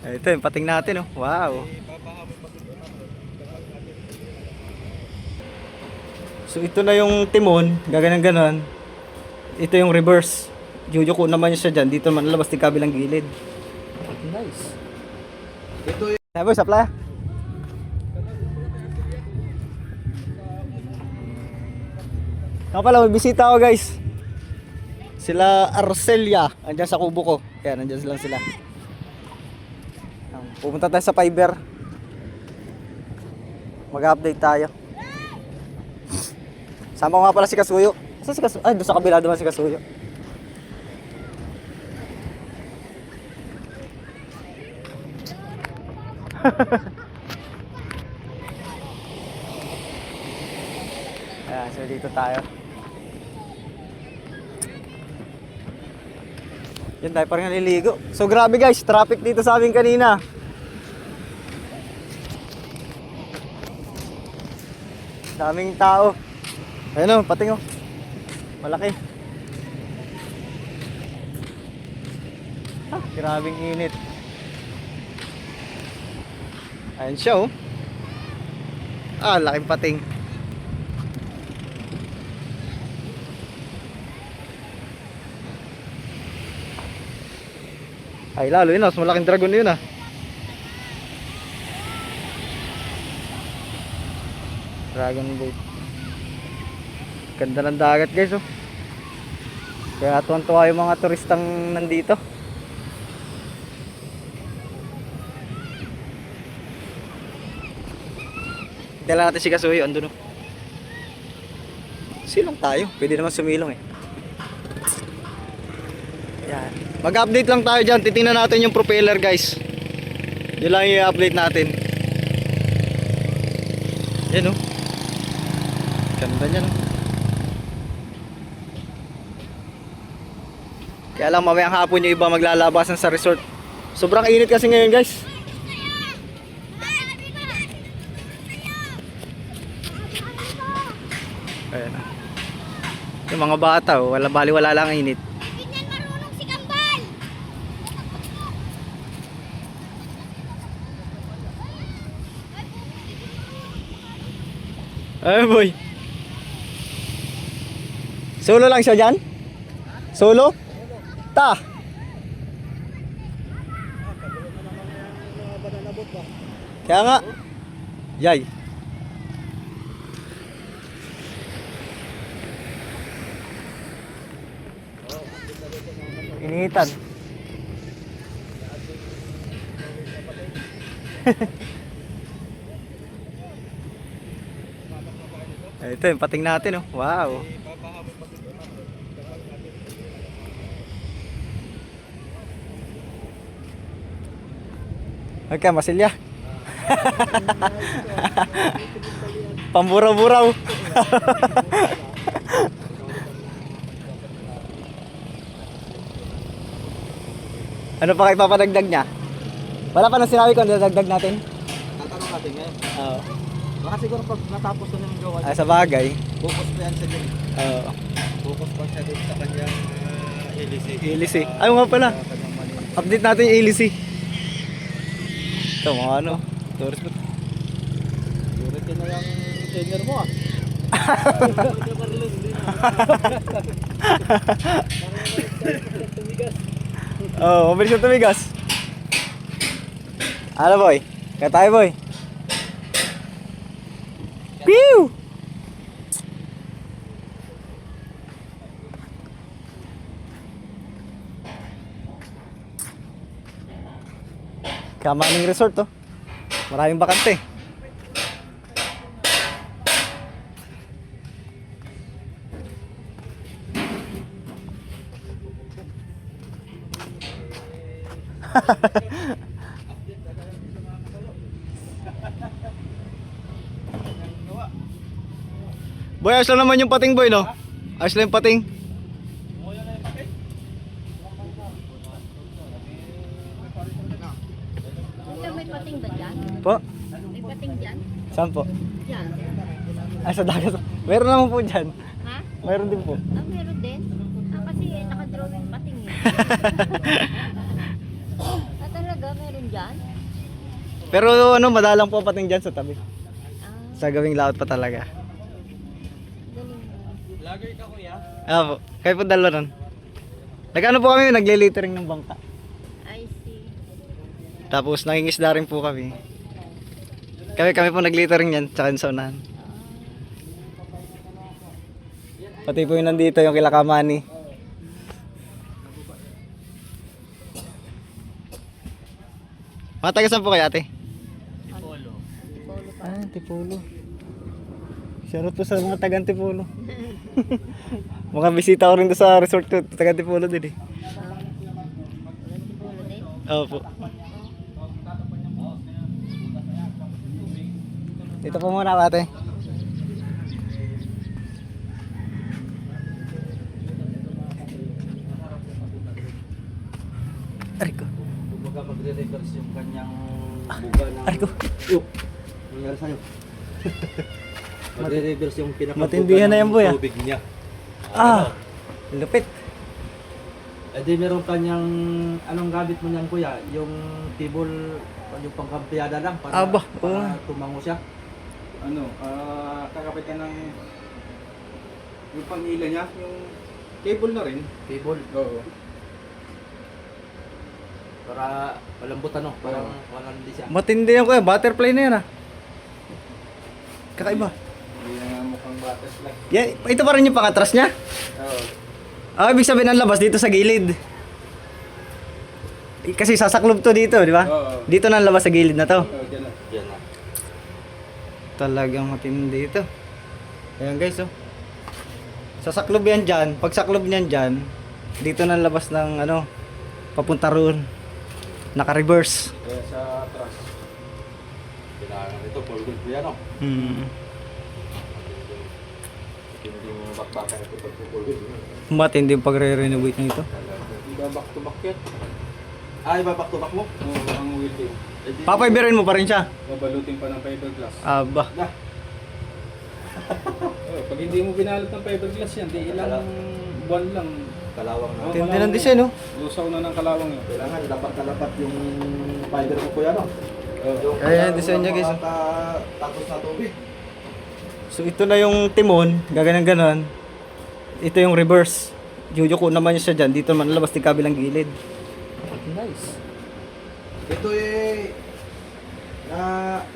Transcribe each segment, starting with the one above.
Ito yung pating natin, oh. Wow. So ito na yung timon, gaganan-ganon. Ito yung reverse. Yuyuko naman siya dyan. Dito naman lalabas yung kabilang gilid. Nice. Ito yung... Boy, sapla. Nga pala, may bisita ako guys. Sila Arcelia. Andyan sa kubo ko. Kaya nandyan lang sila. Pupunta tayo sa fiber. Mag-update tayo. Sama ko nga pala si Kasuyo. Saan si Kasuyo? Ay, doon sa kabila naman si Kasuyo. Ayan, so dito tayo. Yan tayo parang naliligo. So grabe guys, traffic dito sa amin kanina. Daming tao. Ayun o, pating o. Malaki. Ah, grabing init. Ayun siya o. Ah, laking pating. Ay lalo yun, mas malaking dragon yun ah. Dragon boat. Ganda ng dagat guys oh. Kaya tuwan-tuwa yung mga turistang nandito. Dala natin si Kasuyo, andun oh. Silong tayo, pwede naman sumilong eh. Yan. Mag-update lang tayo dyan, titingnan natin yung propeller guys. Yun lang yung i-update natin. Yan oh. Ganda niyan oh. Kaya lang mamayang hapon yung iba maglalabasan sa resort. Sobrang init kasi ngayon guys. Ayan. Yung mga bata oh, wala bali-wala lang init. Tingnan marunong si Kambal. Ay boy. Solo lang siya dyan? Solo? Ta. Kaya nga. Yay. Initan. Ito yung pating natin oh. Wow. Okay, masilya. Pamburaw-buraw. Ano pa kayo papadagdag niya? Wala pa nang sinabi ko ano dadagdag natin? Tatanong natin ngayon. Oo. Baka siguro pag natapos na ng gawa, Ay, sa bagay. focus pa yan sa dyan. Oo. Focus pa siya dito sa kanyang ilisi. Ilisi. Ay, nga pala. Kanyang mali. Update natin yung ilisi. Ito, mga ano. Tourist boat. Purity na yung tenure mo ah. Oh, mabilis yung tumigas. Ano boy? Kaya tayo boy. Pew! Kamaning resort to. Maraming bakante. Boy, ayos lang naman yung pating boy, no? Ayos lang yung pating. May pating ba dyan? Po? May pating dyan? Saan po? Dyan. Ay, sa dagat. Meron naman po dyan. Ha? Meron din po. Ah, meron din? Ah, kasi naka-drawing pating eh. Ah, talaga? ba meron dyan? Pero ano, madalang po pating dyan sa tabi. Ah, Sa gawing laot pa talaga. galing mo. Vlogger ka kuya? Po. Kayo po dalawa nun. Nag-ano po kami, nagle-littering ng bangka. I see. Tapos nangingisda rin po kami. Kami po nag-littering yan, tsaka sa unahan. Pati po yung nandito, yung kila Kamani. Mga taga saan po kayo ate? Polo. Polo pa. Antipolo. Shoutout po sa mga taga Antipolo. Mga bisita ko rin doon sa resort ko, taga Antipolo din eh. Polo din. Opo. Dito po muna ate. Aray ko. Kumbaga magre-reverse yung kanyang buga ng... Aray ko. Oh, nangyari sa'yo. Magre-reverse yung pinakabuga Matindihan na yan, boy, ah. tubig niya. Lupit. Eh di meron kanyang... Anong gamit mo niyan kuya? Yung table, yung pangkampiyada lang para, Aba, para oo. tumango siya. Kakapit ka ng yung pangila niya, yung cable na rin. Table. Oo. Para malambot ano, parang walang hindi siya. Matindi yan kuya, butterfly na yan ah. Kakaiba. Hindi na nga mukhang butterfly. Yan, ito pa rin yung pangatras niya? Oo. Ibig sabihin ang labas dito sa gilid. Kasi sasaklob to dito, di ba? Oo. Dito na ang labas sa gilid na to. Oo, dyan na. Yan na. Talagang matindi ito. Ayan guys oh. Sasaklob yan dyan. Pag saklob niyan dyan, dito na ang labas ng ano, papunta roon. Naka-reverse. Kaya sa atras. Kailangan ito, full good po yan o. Hindi mo bakbakan ito pag full good. Matindi yung pagre-renovate nito. Di ba back to back yan? Ay, back to back mo? Oo, ang welding. Papabirin mo pa rin siya. Babalutin pa ng fiberglass. Aba. Oo, pag hindi mo binalot ng fiberglass yan, di ilang buwan lang. Kalawang na. Tindi ng design oh. Lusaw na ng kalawang yun. Kailangan dapat kalapat yung fiber mo po yan o. Oo. Ayan, design niya guys. Tapos na tubig. So ito na yung timon, gaganan-ganon. Ito yung reverse. Jujoko naman niya siya dyan. Dito naman labas ng kabilang gilid. Nice. Ito eh,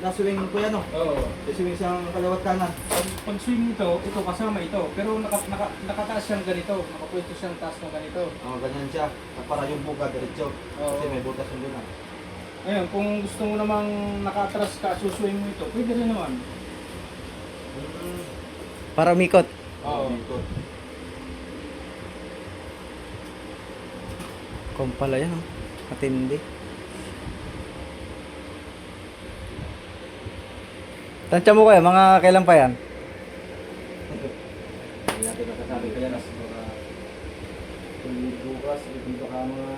na-swing ko yan o. Oo. Swing siyang kalawat kanan. Pag swing nito, ito kasama ito. Pero nakataas siyang ganito. Nakapwesto siyang taas ng ganito. Ganyan siya. Para yung buka diretso. Oo. Kasi may butas yung doon. Ngayon, kung gusto mo namang nakatras ka, suswing mo ito, pwede rin naman. Para umikot. Oo. Kumpala yan oh. Matindi. Tansya mo kaya, mga kailan pa yan? Hindi natin nakasabi kaya na siguro kung bukas, dito ka mga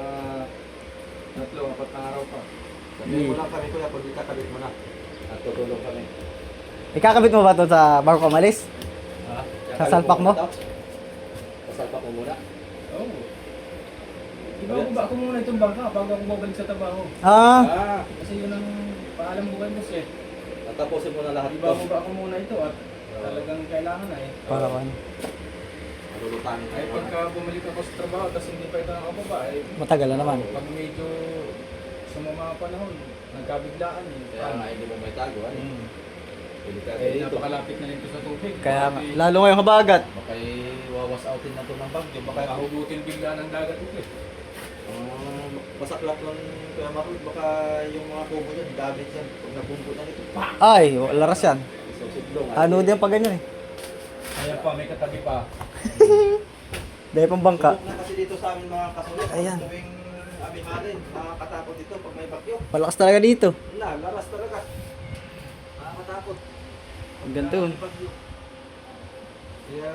3-4 na araw pa. Sabihin mo lang kami kuya, pag ikakabit mo na. At tutulong kami. Ikakabit mo ba ito sa bago ka malis? Ha? Sasalpak mo? Sasalpak mo muna. Oo. Ibababa ko muna itong bangka bago ako babalik sa trabaho. Kasi yun ang paalam ko kayo boss eh. Tatapusin mo na lahat ito. Ibababa ko muna ito at talagang kailangan na eh. Para kan. Malulutanin Ay tayo. pagka bumalik ako sa trabaho tapos hindi pa ito nakababa eh. Matagal na naman. Pag medyo sa mga panahon, nagkabiglaan eh. Kaya nga hindi mo may tago. Ano? Delikado Eh, dito. napakalapit na nito sa tubig. Kaya nga, lalo ngayong habagat. Baka wawas outin na ito ng bagyo. Baka Baka hugutin bigla ng dagat ito eh. masaklap lang kaya Marlon. Baka yung mga kubo niya, damage yan. Pag nabunggo na nito, pak! Ay, laras yan. Susidlong. Ano din pa ganyan eh. Kaya pa, may katabi pa. Dahil pang bangka. Subok na kasi dito sa amin mga kasulat. Ayan. Tuwing amihanin, nakakatakot dito pag may bagyo. Malakas talaga dito. Wala, laras talaga. Nakakatakot. Ang ganda yun. Bagyo. Kaya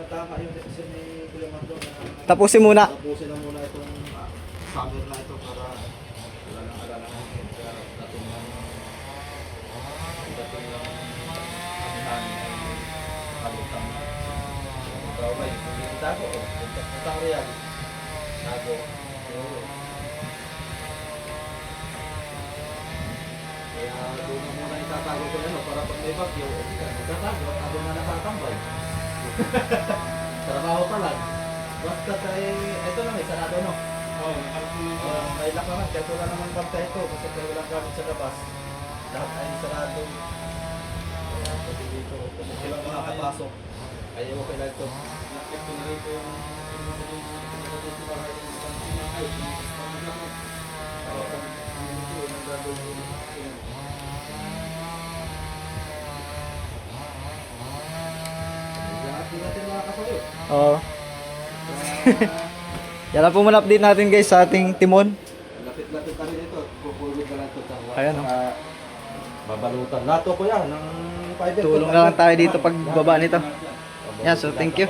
tama yung decision ni Kuya Marlon na Tapusin muna. tapusin na muna itong summer na ito para wala nang alala natin kaya dating lang amihanin ay kalutang trauma yung hindi tago puntang real tago kung ano, para pag may bagyo, magkatago, ako na nakatambay. Trabaho pa lang. Basta ito lang, sarado no? Oo, nakarating ko. May lock naman, kaya wala naman banta ito, kasi kaya walang gamit sa labas. Lahat ay sarado. Kaya pwede dito, kung silang makakapasok, ay okay lang ito. Nakit ko na rito yung Lahat din natin makakasayo. Oo. Yan lang po muna update natin guys sa ating timon. Lapit-lapit kami dito, pupulog na lang ito. Ayan, no? Babalutan. Lato ko yan, ng fiber. Tulong na lang tayo dito pag baba nito. Yan, so thank you.